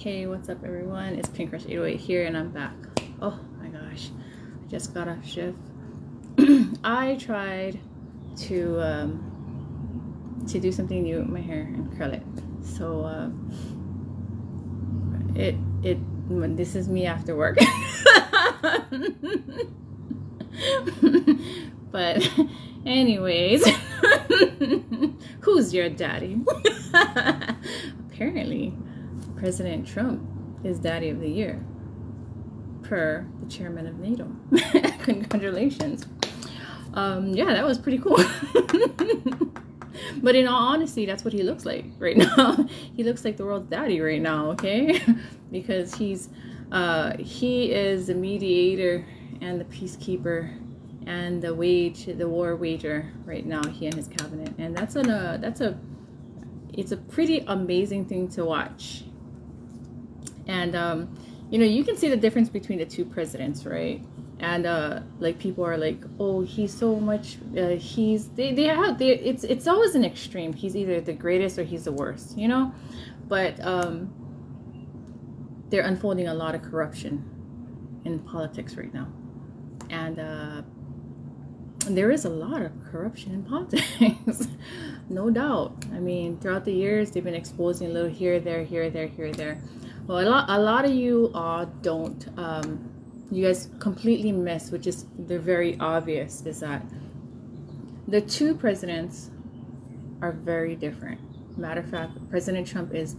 Hey, what's up, everyone? It's Pink Crush 808 here, and I'm back. Oh my gosh, I just got off shift. I tried to do something new with my hair and curl it. So this is me after work. But anyways, who's your daddy? Apparently, President Trump is daddy of the year, per the chairman of NATO. Congratulations. Yeah, that was pretty cool. But in all honesty, that's what he looks like right now. He looks like the world's daddy right now, okay? Because he is the mediator and the peacekeeper and the war wager right now, he and his cabinet. And it's a pretty amazing thing to watch. And you can see the difference between the two presidents, right? And like, people are like, oh, he's so much it's always an extreme. He's either the greatest or he's the worst, but they're unfolding a lot of corruption in politics right now. And there is a lot of corruption in politics. No doubt. I mean, throughout the years, they've been exposing a little here, there. Well, a lot of you don't. You guys completely miss, which is very obvious, is that the two presidents are very different. Matter of fact, President Trump is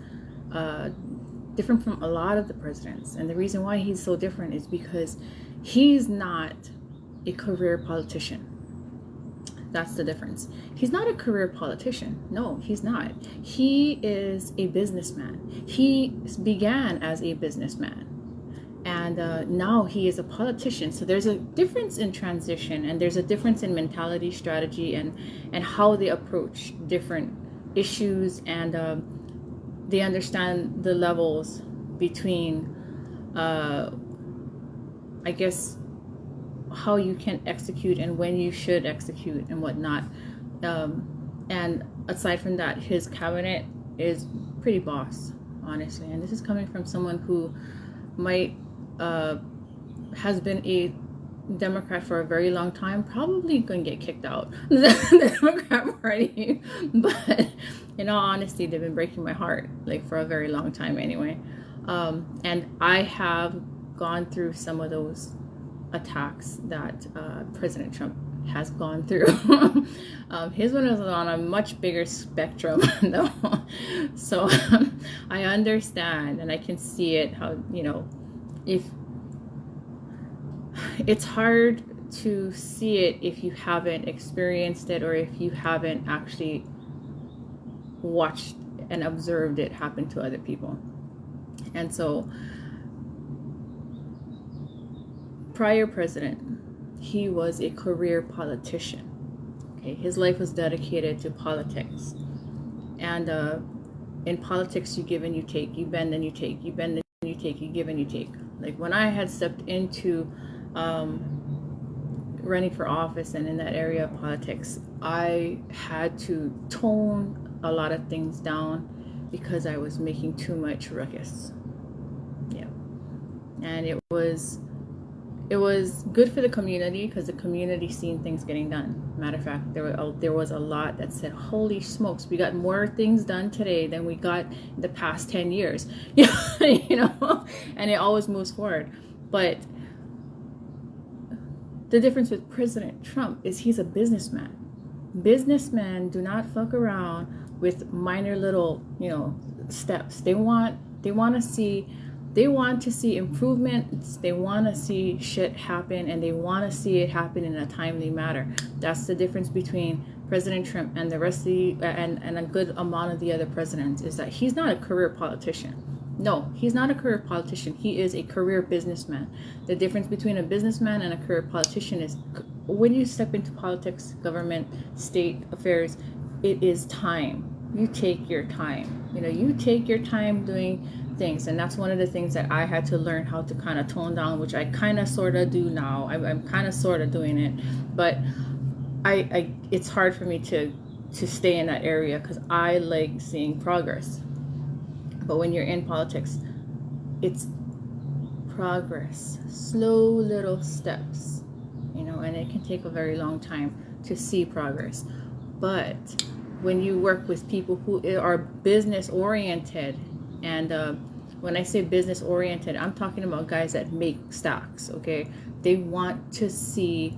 different from a lot of the presidents. And the reason why he's so different is because he's not a career politician. That's the difference. He's not a career politician. No, he's not. He is a businessman. He began as a businessman. And now he is a politician. So there's a difference in transition, and there's a difference in mentality, strategy, and how they approach different issues, and they understand the levels between, I guess, how you can execute and when you should execute and whatnot. And aside from that, his cabinet is pretty boss, honestly. And this is coming from someone who has been a Democrat for a very long time, probably gonna get kicked out the Democrat Party. But in all honesty, they've been breaking my heart, like, for a very long time anyway. And I have gone through some of those attacks that President Trump has gone through. His one is on a much bigger spectrum, though. So I understand, and I can see it, how, if it's hard to see it if you haven't experienced it, or if you haven't actually watched and observed it happen to other people. And so, prior president, he was a career politician. Okay, his life was dedicated to politics. And in politics, you give and you take, you bend and you take, you bend and you take, you give and you take. Like, when I had stepped into running for office and in that area of politics, I had to tone a lot of things down because I was making too much ruckus. Yeah. And it was good for the community, because the community seen things getting done. Matter of fact, there was a lot that said, holy smokes, we got more things done today than we got in the past 10 years. And it always moves forward. But the difference with President Trump is he's a businessman. Businessmen do not fuck around with minor little, steps. They want to see improvements. They want to see shit happen, and they want to see it happen in a timely manner. That's the difference between President Trump and the rest of and a good amount of the other presidents, is that he's not a career politician. No, he's not a career politician. He is a career businessman. The difference between a businessman and a career politician is, when you step into politics, government, state affairs, it is time. You take your time. You take your time doing things. And that's one of the things that I had to learn how to kind of tone down, which I kind of sort of do now. I'm kind of sort of doing it, but it's hard for me to stay in that area, because I like seeing progress. But when you're in politics, it's progress, slow little steps, you know, and it can take a very long time to see progress. But when you work with people who are business oriented, and when I say business oriented, I'm talking about guys that make stocks, okay? They want to see,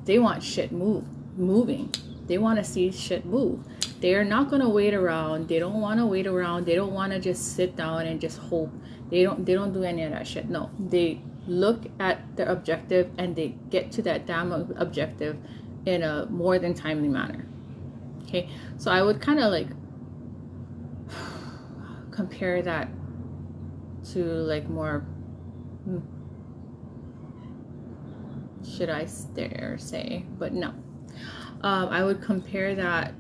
they want shit moving. They want to see shit move. They are not going to wait around. They don't want to wait around. They don't want to just sit down and just hope. They don't do any of that shit. No, they look at their objective and they get to that damn objective in a more than timely manner. Okay, so I would kind of like compare that to like more, should I dare say, but no. I would compare that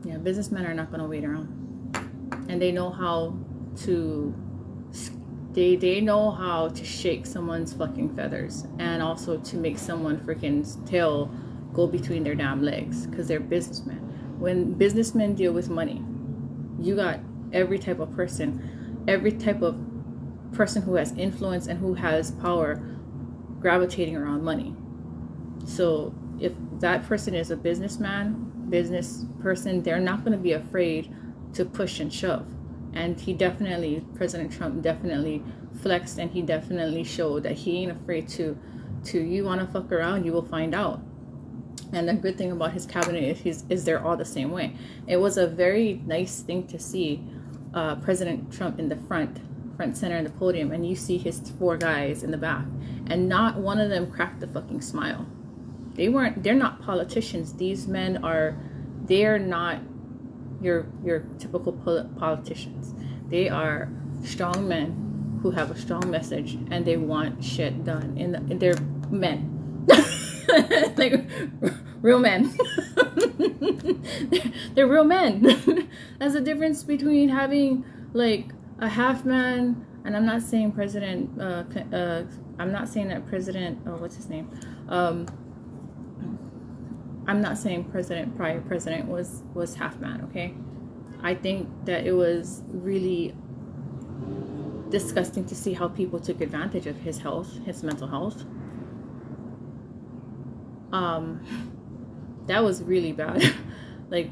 yeah, businessmen are not going to wait around, and they know how to they know how to shake someone's fucking feathers, and also to make someone freaking tail go between their damn legs, because they're businessmen. When businessmen deal with money, you got every type of person who has influence and who has power gravitating around money. So if that person is a business person, they're not going to be afraid to push and shove. And President Trump definitely flexed, and he definitely showed that he ain't afraid to you want to fuck around, you will find out. And the good thing about his cabinet is they're all the same way. It was a very nice thing to see President Trump in the front center in the podium, and you see his 4 guys in the back, and not one of them cracked the fucking smile. They're not politicians. These men they're not your typical politicians. They are strong men who have a strong message, and they want shit done. And they're men. Like real men. They're real men. That's the difference between having like a half man, and I'm not saying President I'm not saying that President what's his name? I'm not saying prior president was half man, okay? I think that it was really disgusting to see how people took advantage of his mental health. That was really bad. Like,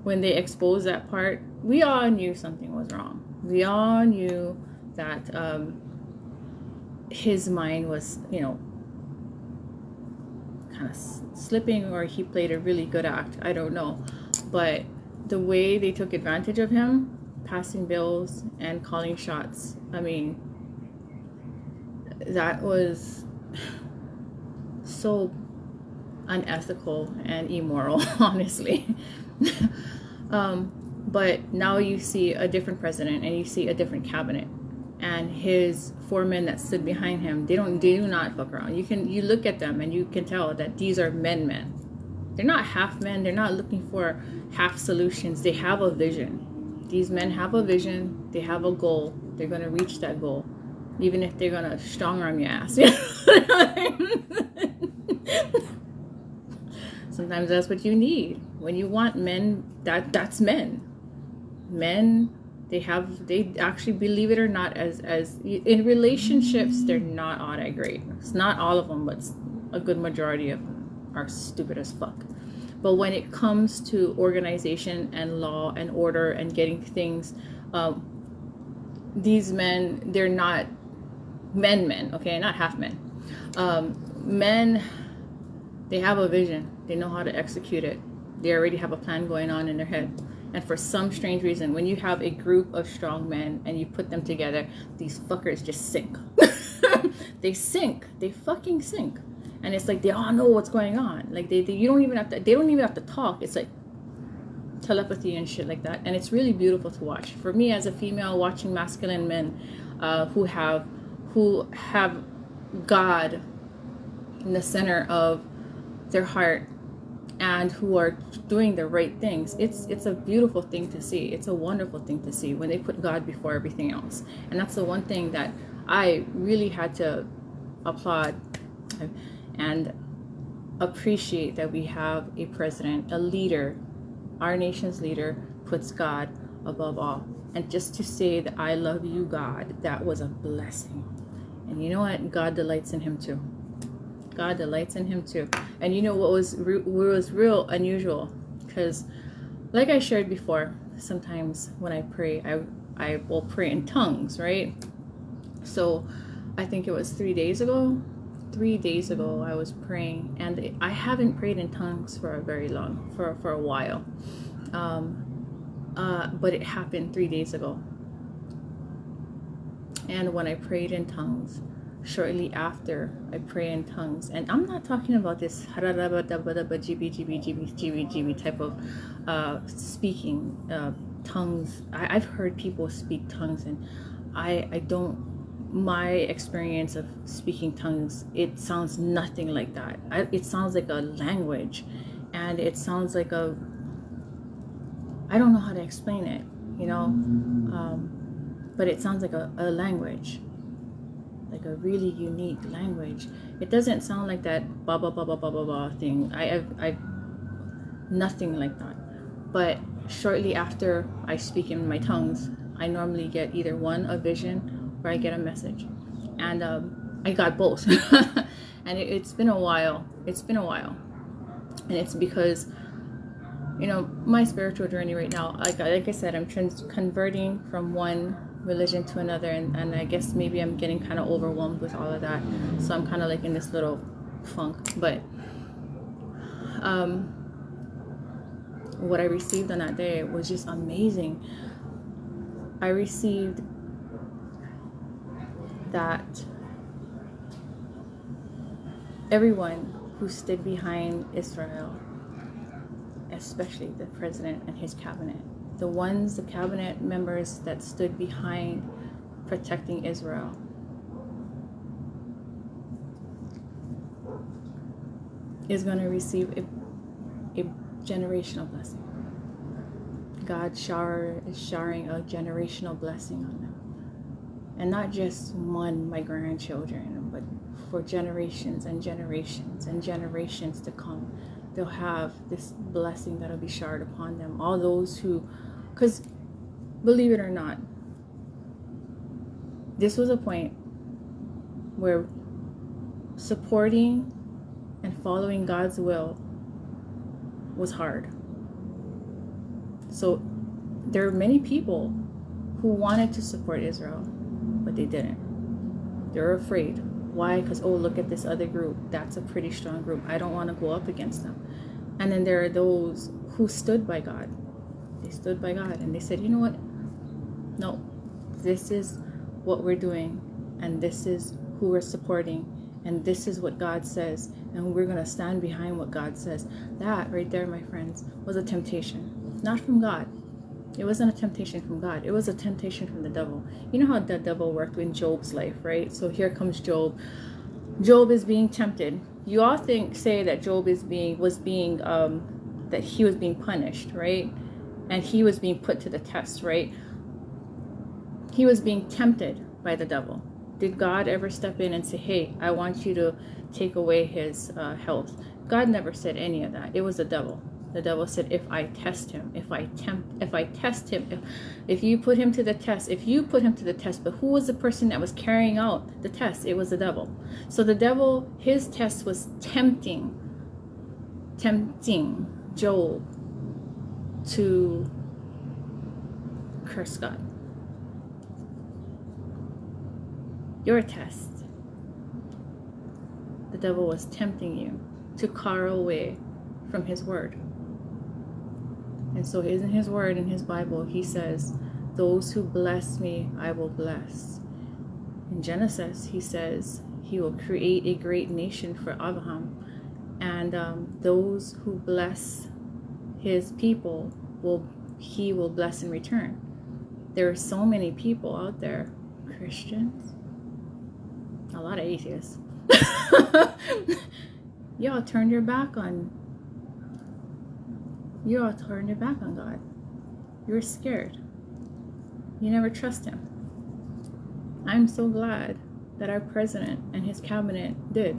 when they exposed that part, we all knew something was wrong. We all knew that his mind was, you know, kind of slipping, or he played a really good act. I don't know. But the way they took advantage of him, passing bills and calling shots, I mean, that was so unethical and immoral, honestly. But now you see a different president, and you see a different cabinet, and his 4 men that stood behind him, they do not fuck around. You look at them and you can tell that these are men. They're not half men. They're not looking for half solutions. They have a vision. These men have a vision. They have a goal. They're going to reach that goal, even if they're going to strong arm your ass. Sometimes that's what you need. When you want men, that's men. Men, they actually, believe it or not, as in relationships, they're not all that great. It's not all of them, but a good majority of them are stupid as fuck. But when it comes to organization and law and order and getting things, these men, they're not men, okay? Not half men. Men, they have a vision. They know how to execute it. They already have a plan going on in their head. And for some strange reason, when you have a group of strong men and you put them together, these fuckers just sink. They sink. They fucking sink. And it's like they all know what's going on. Like they don't even have to talk. It's like telepathy and shit like that. And it's really beautiful to watch. For me as a female, watching masculine men who have God in the center of their heart, and who are doing the right things, it's a beautiful thing to see. It's a wonderful thing to see when they put God before everything else. And that's the one thing that I really had to applaud and appreciate, that we have a president, a leader, our nation's leader, puts God above all. And just to say that I love you, God, that was a blessing. And you know what? God delights in him too. God delights in him too. And you know what was real unusual? Because like I shared before, sometimes when I pray, I will pray in tongues, right? So I think it was 3 days ago I was praying, and I haven't prayed in tongues for a very long, for a while. But it happened 3 days ago. And when I prayed in tongues, shortly after I pray in tongues, and I'm not talking about this type of speaking tongues. I've heard people speak tongues, and I don't. My experience of speaking tongues, it sounds nothing like that. It sounds like a language, and it sounds like a. I don't know how to explain it, you know, but it sounds like a language. Like a really unique language. It doesn't sound like that ba ba ba ba ba ba ba thing. I nothing like that. But shortly after I speak in my tongues, I normally get either a vision, or I get a message, and I got both. And it's been a while. And it's because, you know, my spiritual journey right now, like I said, I'm converting from one religion to another, and I guess maybe I'm getting kind of overwhelmed with all of that, so I'm kind of like in this little funk. But what I received on that day was just amazing. I received that everyone who stood behind Israel, especially the president and his cabinet, the cabinet members that stood behind protecting Israel, is going to receive a generational blessing. God is showering a generational blessing on them. And not just my grandchildren, but for generations and generations and generations to come. They'll have this blessing that'll be showered upon them. All those who, because believe it or not, this was a point where supporting and following God's will was hard. So there are many people who wanted to support Israel, but they didn't. They're afraid. Why? Because, oh, look at this other group. That's a pretty strong group. I don't want to go up against them. And then there are those who stood by God. They stood by God, and they said, you know what? No, this is what we're doing, and this is who we're supporting, and this is what God says, and we're going to stand behind what God says. That right there, my friends, was a temptation. Not from God. It wasn't a temptation from God. It was a temptation from the devil. You know how the devil worked in Job's life, right? So here comes Job. Job is being tempted. You all say that Job was being that he was being punished, right? And he was being put to the test, right? He was being tempted by the devil. Did God ever step in and say, hey, I want you to take away his health? God never said any of that. It was the devil. The devil said, if I test him, if you put him to the test, but who was the person that was carrying out the test? It was the devil. So the devil, his test was tempting Job to curse God. Your test. The devil was tempting you to carry away from his word. And so in his word, in his Bible, he says, those who bless me, I will bless. In Genesis, he says he will create a great nation for Abraham. And those who bless his people, he will bless in return. There are so many people out there, Christians, a lot of atheists. Y'all turned your back on God. You're scared. You never trust him. I'm so glad that our president and his cabinet did.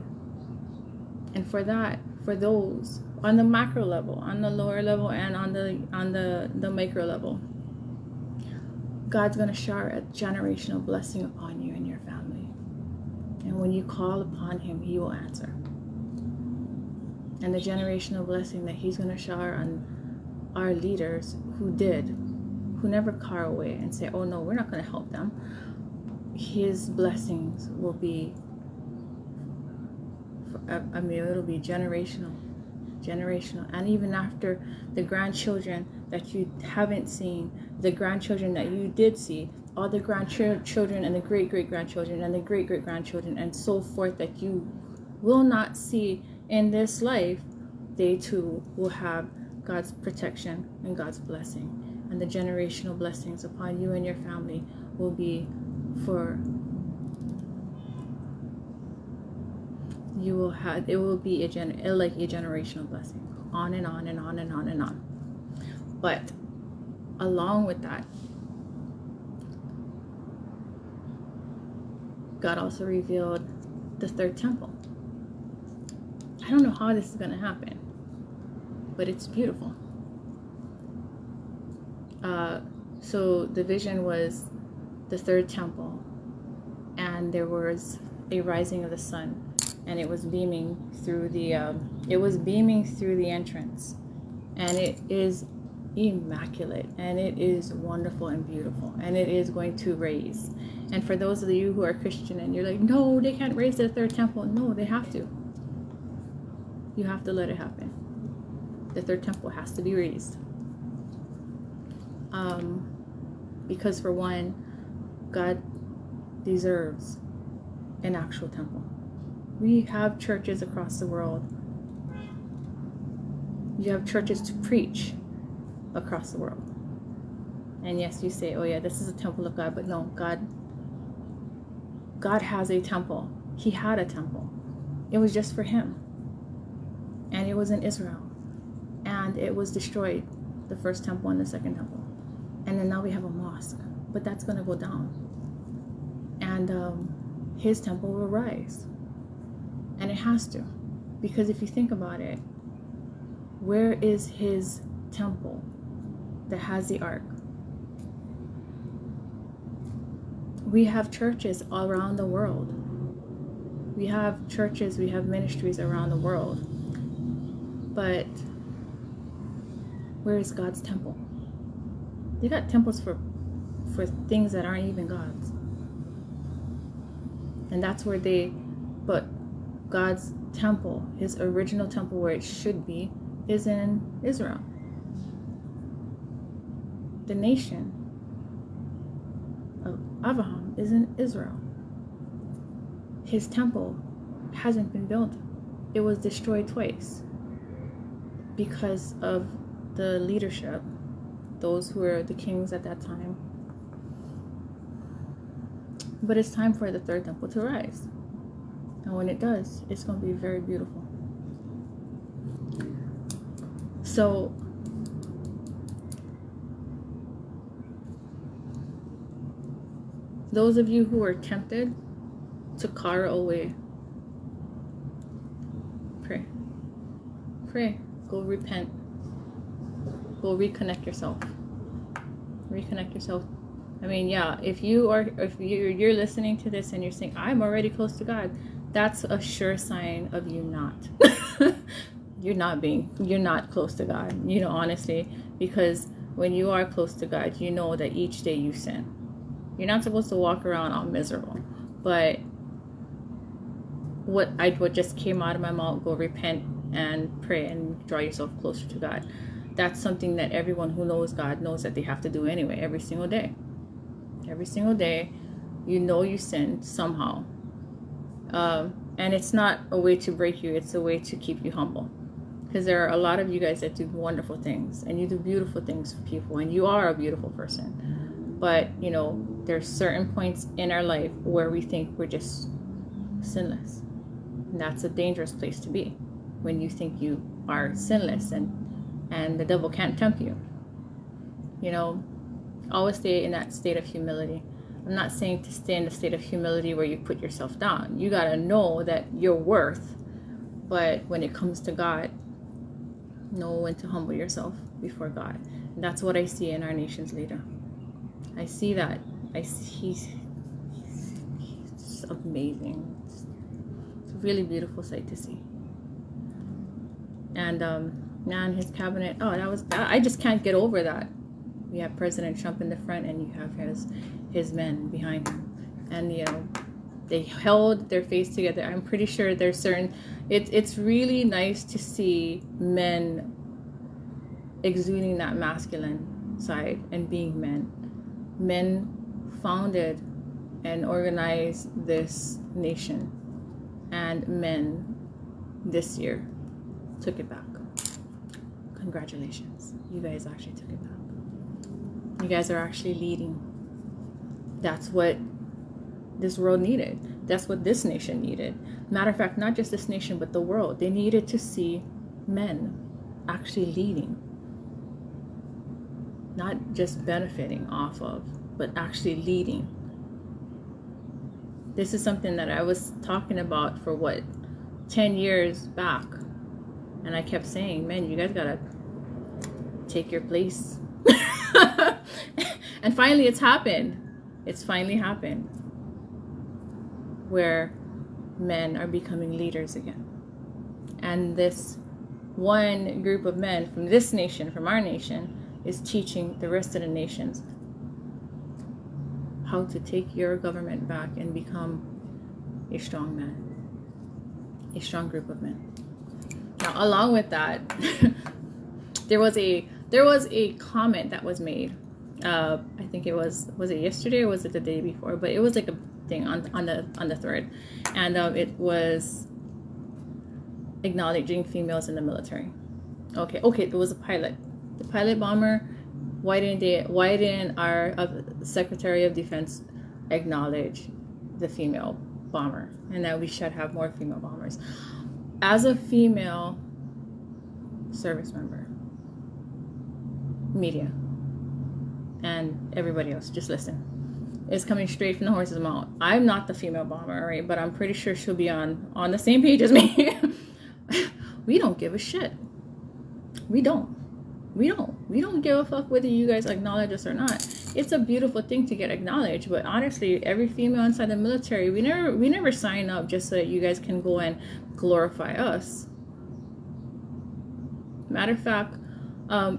And for those on the macro level, on the lower level, and on the micro level. God's going to shower a generational blessing upon you and your family. And when you call upon him, he will answer. And the generational blessing that he's going to shower on our leaders who never car away and say, oh no, we're not going to help them. His blessings will be, it'll be generational. And even after the grandchildren that you haven't seen, the grandchildren that you did see, all the grandchildren and the great-great-grandchildren and the great-great-grandchildren and so forth that you will not see in this life, they too will have God's protection and God's blessing. And the generational blessings upon you and your family will be for you will have, it will be like a generational blessing, on and on and on and on and on. But along with that, God also revealed the third temple. I don't know how this is going to happen, but it's beautiful. So the vision was the third temple, and there was a rising of the sun, and it was beaming through the entrance, and it is immaculate, and it is wonderful and beautiful, and it is going to raise. And for those of you who are Christian and you're like, no, they can't raise the third temple. No, they have to. You have to let it happen. The third temple has to be raised. Because for one, God deserves an actual temple. We have churches across the world. You have churches to preach across the world. And yes, you say, oh yeah, this is a temple of God. But no, God has a temple. He had a temple. It was just for him. And it was in Israel. And it was destroyed, the first temple and the second temple. And then now we have a mosque. But that's going to go down. And his temple will rise. And it has to. Because if you think about it, where is his temple that has the ark? We have churches all around the world. We have churches, we have ministries around the world. But where is God's temple? They got temples for things that aren't even God's. And that's where but God's temple, his original temple where it should be, is in Israel. The nation of Abraham is in Israel. His temple hasn't been built. It was destroyed twice because of the leadership, those who were the kings at that time. But it's time for the third temple to rise. And when it does, it's going to be very beautiful. So, those of you who are tempted to car away, pray. Pray. Go repent. Go reconnect yourself. Reconnect yourself. I mean, yeah, if you're listening to this and you're saying, I'm already close to God, that's a sure sign of you not. You're not close to God, honestly, because when you are close to God, you know that each day you sin. You're not supposed to walk around all miserable, but what just came out of my mouth, go repent and pray and draw yourself closer to God. That's something that everyone who knows God knows that they have to do anyway, every single day. Every single day, you sin somehow. And it's not a way to break you, it's a way to keep you humble. Because there are a lot of you guys that do wonderful things, and you do beautiful things for people, and you are a beautiful person. But, there's certain points in our life where we think we're just sinless. And that's a dangerous place to be, when you think you are sinless and the devil can't tempt you. Always stay in that state of humility. I'm not saying to stay in the state of humility where you put yourself down. You got to know that you're worth. But when it comes to God, Know when to humble yourself before God. And that's what I see in our nation's leader. I see that. He's amazing. It's a really beautiful sight to see. And man, his cabinet, oh, that was bad. I just can't get over that. You have President Trump in the front and you have his men behind him. And you know, they held their face together. I'm pretty sure there's certain it's really nice to see men exuding that masculine side and being men. Men founded and organized this nation, and men this year took it back. Congratulations. You guys actually took it back. You guys are actually leading. That's what this world needed. That's what this nation needed. Matter of fact, not just this nation, but the world. They needed to see men actually leading. Not just benefiting off of, but actually leading. This is something that I was talking about for 10 years back. And I kept saying, man, you guys gotta take your place. And finally it's happened. It's finally happened. Where men are becoming leaders again. And this one group of men from this nation, from our nation, is teaching the rest of the nations how to take your government back and become a strong man, a strong group of men. Now, along with that, there was a comment that was made. I think it was it yesterday or was it the day before? But it was like a thing on the thread, and it was acknowledging females in the military. Okay, it was a pilot. The pilot bomber. Why didn't our Secretary of Defense acknowledge the female bomber, and that we should have more female bombers? As a female service member, media, and everybody else, just listen. It's coming straight from the horse's mouth. I'm not the female bomber, right? But I'm pretty sure she'll be on the same page as me. We don't give a shit. We don't give a fuck whether you guys acknowledge us or not. It's a beautiful thing to get acknowledged, but honestly, every female inside the military, we never sign up just so that you guys can go and glorify us. Matter of fact,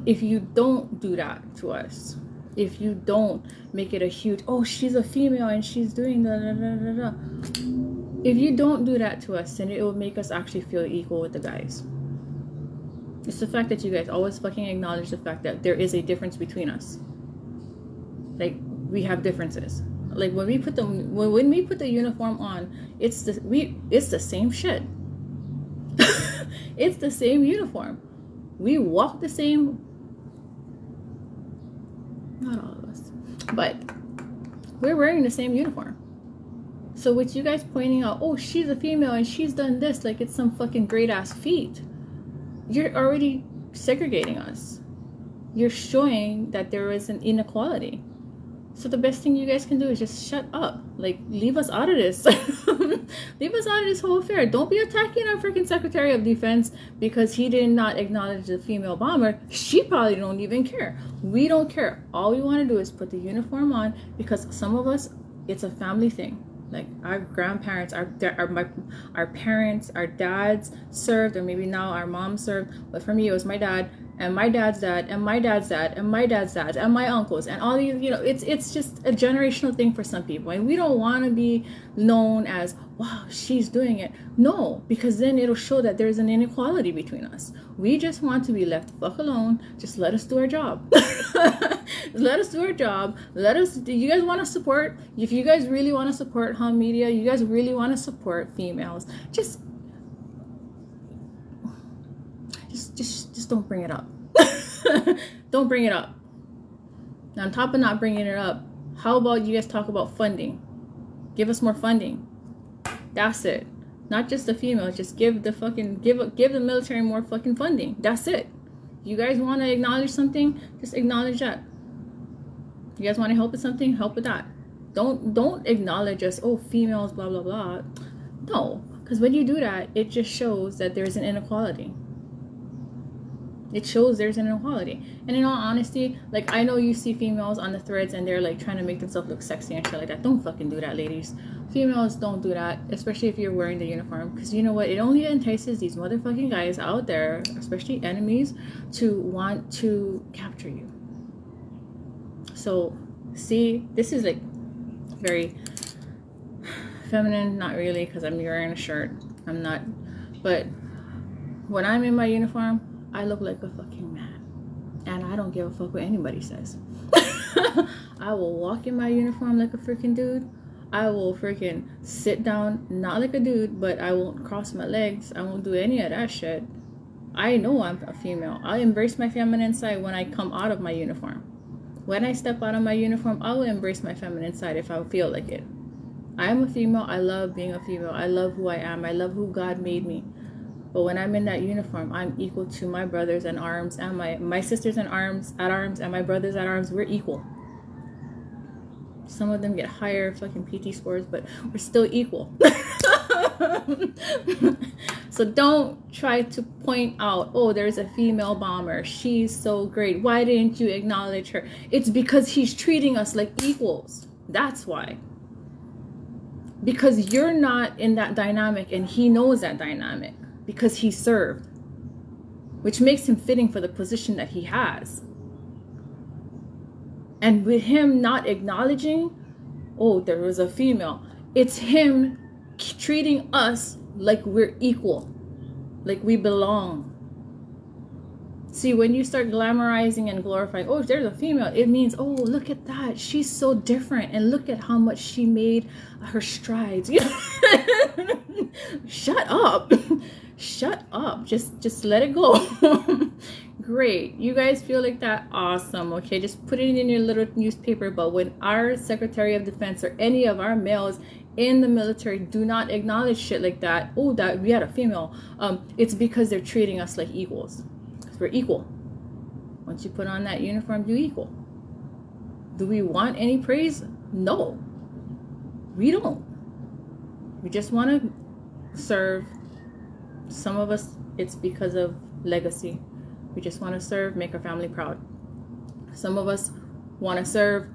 if you don't do that to us, if you don't make it a huge, oh, she's a female and she's doing da da da da da. If you don't do that to us, then it will make us actually feel equal with the guys. It's the fact that you guys always fucking acknowledge the fact that there is a difference between us. Like, we have differences. Like, when we put the uniform on, it's the same shit. It's the same uniform. We walk the same. Not all of us, but we're wearing the same uniform. So with you guys pointing out, oh, she's a female and she's done this, like it's some fucking great ass feat, you're already segregating us. You're showing that there is an inequality. So the best thing you guys can do is just shut up. Like, leave us out of this. Leave us out of this whole affair. Don't be attacking our freaking Secretary of Defense because he did not acknowledge the female bomber. She probably don't even care. We don't care. All we want to do is put the uniform on, because some of us, it's a family thing. Like, our grandparents, our parents, our dads served, or maybe now our mom served. But for me, it was my dad, and my dad's dad, and my dad's dad, and my dad's dad, and my uncles, and all these, it's just a generational thing for some people. And we don't want to be known as, wow, she's doing it. No, because then it'll show that there's an inequality between us. We just want to be left the fuck alone. Just let us do our job. Let us do our job. You guys want to support, if you guys really want to support Hum Media, you guys really want to support females, just don't bring it up. Don't bring it up. Now, on top of not bringing it up, how about you guys talk about funding? Give us more funding. That's it. Not just the females. Just give the military more fucking funding. That's it. You guys want to acknowledge something? Just acknowledge that. You guys want to help with something? Help with that. Don't acknowledge us. Oh, females, blah blah blah. No, because when you do that, it just shows that there's an inequality. It shows there's an inequality. And in all honesty, like, I know you see females on the threads and they're like trying to make themselves look sexy and shit like that. Don't fucking do that, ladies. Females, don't do that, especially if you're wearing the uniform, because you know what, it only entices these motherfucking guys out there, especially enemies, to want to capture you. So see, this is like very feminine, not really, because I'm wearing a shirt. I'm not, but when I'm in my uniform, I look like a fucking man, and I don't give a fuck what anybody says. I will walk in my uniform like a freaking dude. I will freaking sit down, not like a dude, but I won't cross my legs. I won't do any of that shit. I know I'm a female. I embrace my feminine side when I come out of my uniform. When I step out of my uniform, I will embrace my feminine side if I feel like it. I am a female. I love being a female. I love who I am. I love who God made me. But when I'm in that uniform, I'm equal to my brothers in arms and my sisters in arms, and my brothers at arms. We're equal. Some of them get higher fucking PT scores, but we're still equal. So don't try to point out, oh, there's a female bomber. She's so great. Why didn't you acknowledge her? It's because he's treating us like equals. That's why. Because you're not in that dynamic, and he knows that dynamic because he served, which makes him fitting for the position that he has. And with him not acknowledging, oh, there was a female, it's him treating us like we're equal, like we belong. See, when you start glamorizing and glorifying, oh, there's a female, it means, oh, look at that, she's so different, and look at how much she made her strides. Shut up. Shut up. Just let it go. Great. You guys feel like that? Awesome. Okay, just put it in your little newspaper. But when our Secretary of Defense or any of our males in the military do not acknowledge shit like that, oh, that we had a female, it's because they're treating us like equals. Because we're equal. Once you put on that uniform, you're equal. Do we want any praise? No. We don't. We just want to serve. Some of us, it's because of legacy. We just want to serve, make our family proud. Some of us want to serve,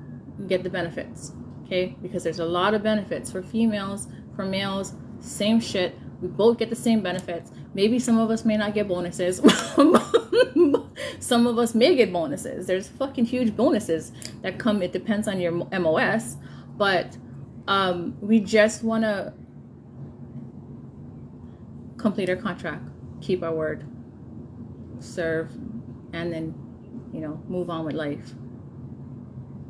get the benefits, okay? Because there's a lot of benefits for females, for males, same shit. We both get the same benefits. Maybe some of us may not get bonuses. Some of us may get bonuses. There's fucking huge bonuses that come. It depends on your MOS. But we just want to complete our contract, keep our word, serve, and then, move on with life.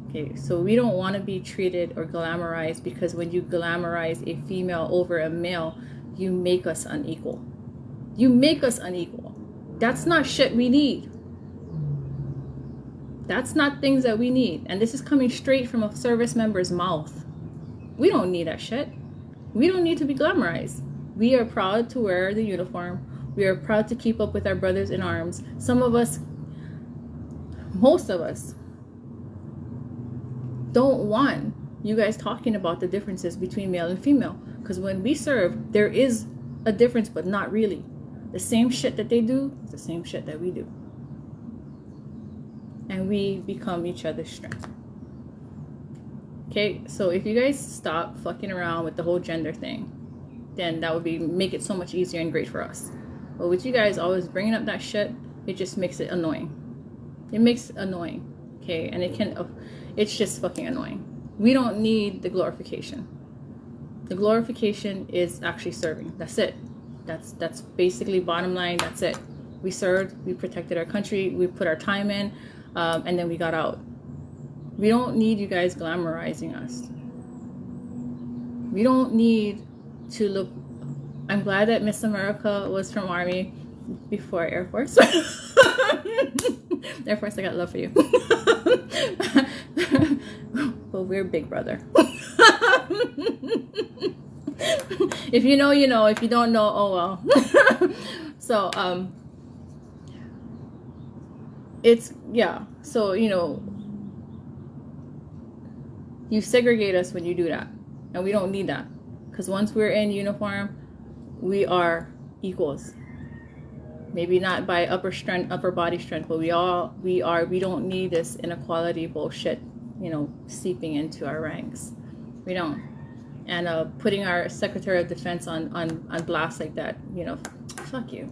Okay, so we don't want to be treated or glamorized, because when you glamorize a female over a male, you make us unequal. You make us unequal. That's not shit we need. That's not things that we need. And this is coming straight from a service member's mouth. We don't need that shit. We don't need to be glamorized. We are proud to wear the uniform. We are proud to keep up with our brothers in arms. Some of us, most of us, don't want you guys talking about the differences between male and female. Because when we serve, there is a difference, but not really. The same shit that they do is the same shit that we do. And we become each other's strength. Okay, so if you guys stop fucking around with the whole gender thing, then that would make it so much easier and great for us. But with you guys always bringing up that shit, it just makes it annoying. It makes it annoying, okay? And it's just fucking annoying. We don't need the glorification. The glorification is actually serving. That's it. That's basically bottom line. That's it. We served, we protected our country, we put our time in, and then we got out. We don't need you guys glamorizing us. We don't need to look. I'm glad that Miss America was from Army before Air Force. Air Force, I got love for you. But we're Big Brother. If you know, you know. If you don't know, oh well. So it's, yeah. So, you segregate us when you do that, and we don't need that. Because once we're in uniform, we are equals. Maybe not by upper body strength, but we don't need this inequality bullshit, seeping into our ranks. We don't. And putting our Secretary of Defense on blast like that, fuck you.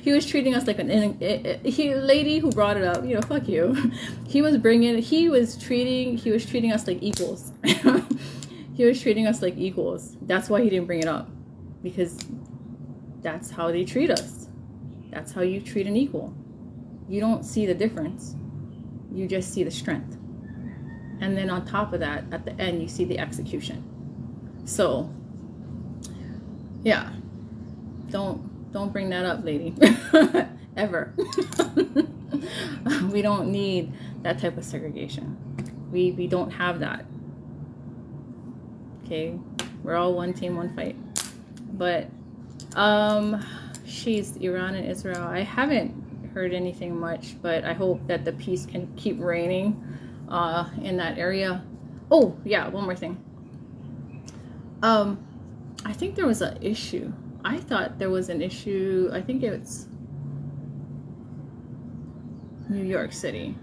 He was treating us like lady who brought it up, fuck you. He was treating us like equals. He was treating us like equals. That's why he didn't bring it up, because that's how they treat us. That's how you treat an equal. You don't see the difference. You just see the strength. And then on top of that, at the end, you see the execution. So, yeah. Don't bring that up, lady. Ever. We don't need that type of segregation. We don't have that. Okay? We're all one team, one fight. But she's Iran and Israel. I haven't heard anything much, but I hope that the peace can keep reigning in that area. Oh yeah, one more thing. I think there was an issue. I thought there was an issue. I think it's New York City.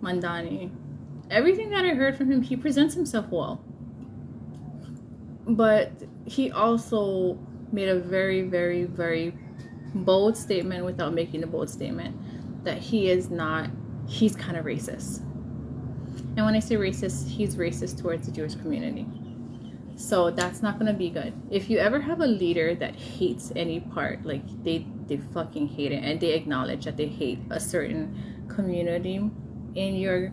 Mamdani. Everything that I heard from him, he presents himself well. But he also made a very, very, very bold statement without making a bold statement that he's kind of racist. And when I say racist, he's racist towards the Jewish community. So that's not going to be good. If you ever have a leader that hates any part, like they fucking hate it, and they acknowledge that they hate a certain community in your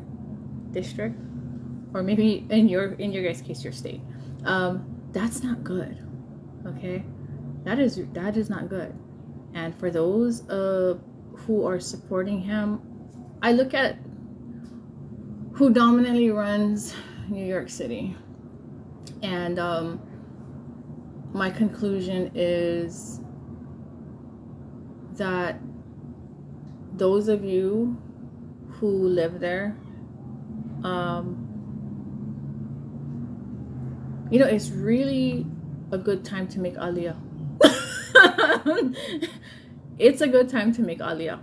district, or maybe in your guys' case, your state, that's not good. Okay, that is not good. And for those who are supporting him, I look at who dominantly runs New York City, and my conclusion is that those of you who live there, it's really a good time to make Aliyah. It's a good time to make Aliyah.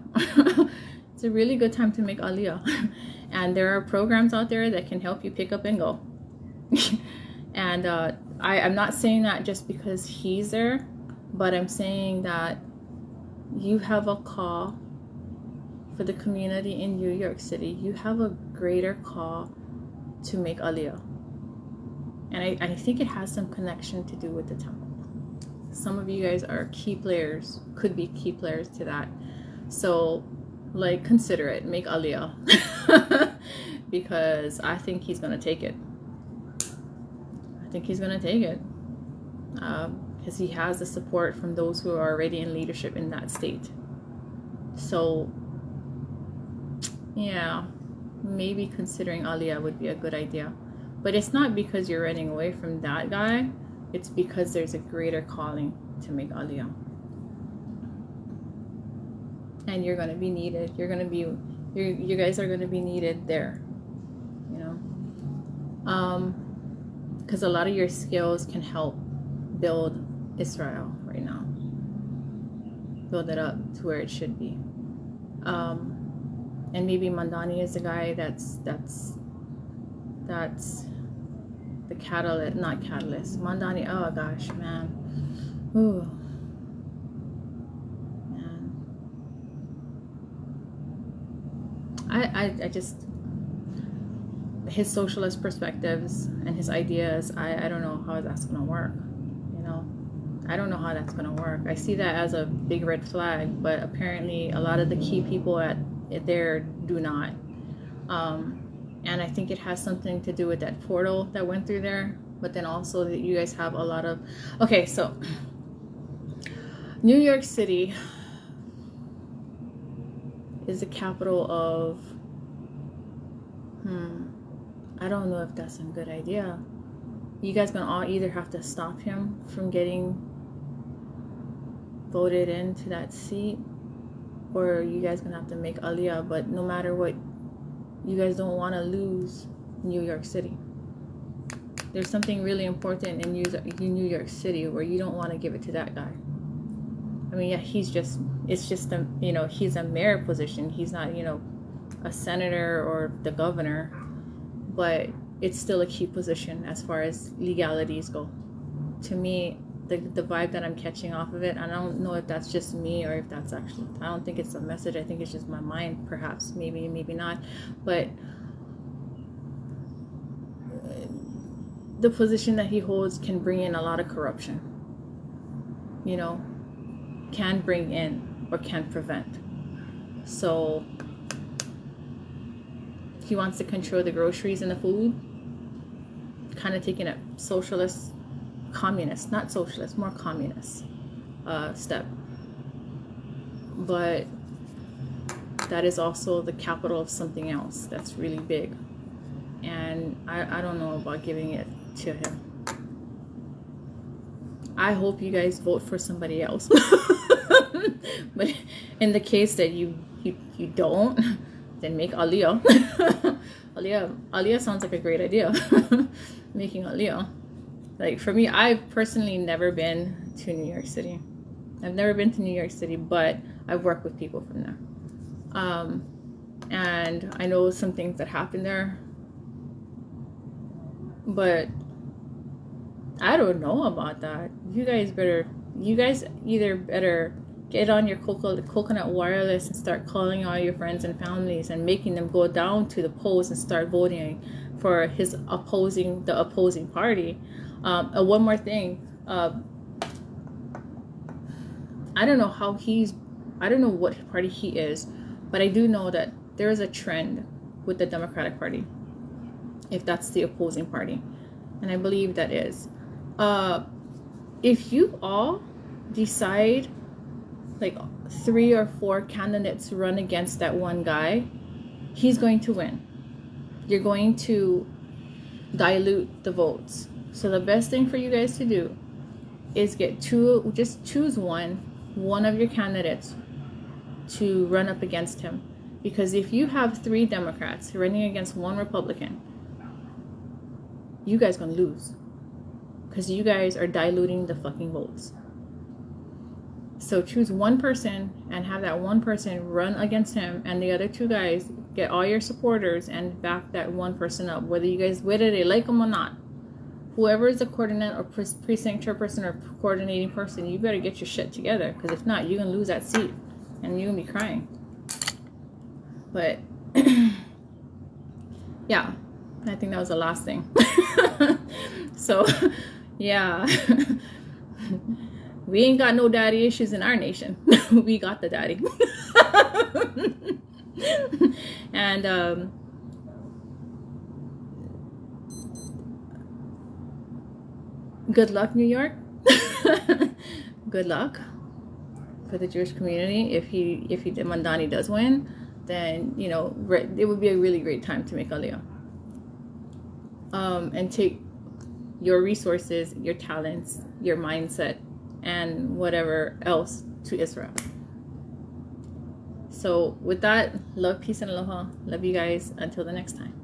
It's a really good time to make Aliyah. And there are programs out there that can help you pick up and go. And I'm not saying that just because he's there, but I'm saying that you have a call for the community in New York City. You have a greater call to make Aliyah. And I think it has some connection to do with the temple. Some of you guys are key players, could be key players to that. So, consider it. Make Aliyah. Because I think he's going to take it. Because he has the support from those who are already in leadership in that state. So, yeah, maybe considering Aliyah would be a good idea. But it's not because you're running away from that guy. It's because there's a greater calling to make Aliyah. And you're going to be needed. You guys are going to be needed there. Because a lot of your skills can help build Israel right now. Build it up to where it should be. And maybe Mamdani is the guy that's the catalyst, not catalyst. Mamdani, oh gosh, man. Ooh. Man. I just, his socialist perspectives and his ideas, I don't know how that's going to work. I don't know how that's going to work. I see that as a big red flag, but apparently a lot of the key people there do not. And I think it has something to do with that portal that went through there, but then also that you guys have a lot of... Okay, so New York City is the capital of... I don't know if that's a good idea. You guys gonna all either have to stop him from getting voted into that seat, or you guys gonna have to make Aliyah. But no matter what, you guys don't want to lose New York City. There's something really important in New York City where you don't want to give it to that guy. I mean, yeah, it's just a, he's a mayor position. He's not, a senator or the governor, but it's still a key position as far as legalities go. To me, the vibe that I'm catching off of it, I don't know if that's just me or if that's actually, I don't think it's a message. I think it's just my mind, perhaps, maybe not. But the position that he holds can bring in a lot of corruption. Can bring in or can prevent. So he wants to control the groceries and the food, kind of taking a socialist, communist, not socialist, more communist step. But that is also the capital of something else that's really big. And I don't know about giving it to him. I hope you guys vote for somebody else. But in the case that you don't, then make Aliyah. Aliyah sounds like a great idea. Making Aliyah. Like, for me, I've personally never been to New York City. I've never been to New York City, but I've worked with people from there. And I know some things that happen there. But I don't know about that. You guys either better get on your coconut wireless and start calling all your friends and families and making them go down to the polls and start voting for the opposing party. One more thing. I don't know I don't know what party he is, but I do know that there is a trend with the Democratic Party, if that's the opposing party. And I believe that is. If you all decide, like 3 or 4 candidates run against that one guy, he's going to win. You're going to dilute the votes. So the best thing for you guys to do is just choose one of your candidates to run up against him. Because if you have 3 Democrats running against 1 Republican, you guys gonna lose. Because you guys are diluting the fucking votes. So choose one person and have that one person run against him, and the other 2 guys get all your supporters and back that one person up, whether they like him or not. Whoever is the coordinate or precinct chairperson or coordinating person, you better get your shit together, because if not, you're gonna lose that seat and you're gonna be crying. But yeah, I think that was the last thing. So yeah. We ain't got no daddy issues in our nation. We got the daddy. And good luck, New York. Good luck for the Jewish community. If Mamdani does win, then it would be a really great time to make Aliyah. And take your resources, your talents, your mindset, and whatever else to Israel. So with that, love, peace, and aloha. Love you guys. Until the next time.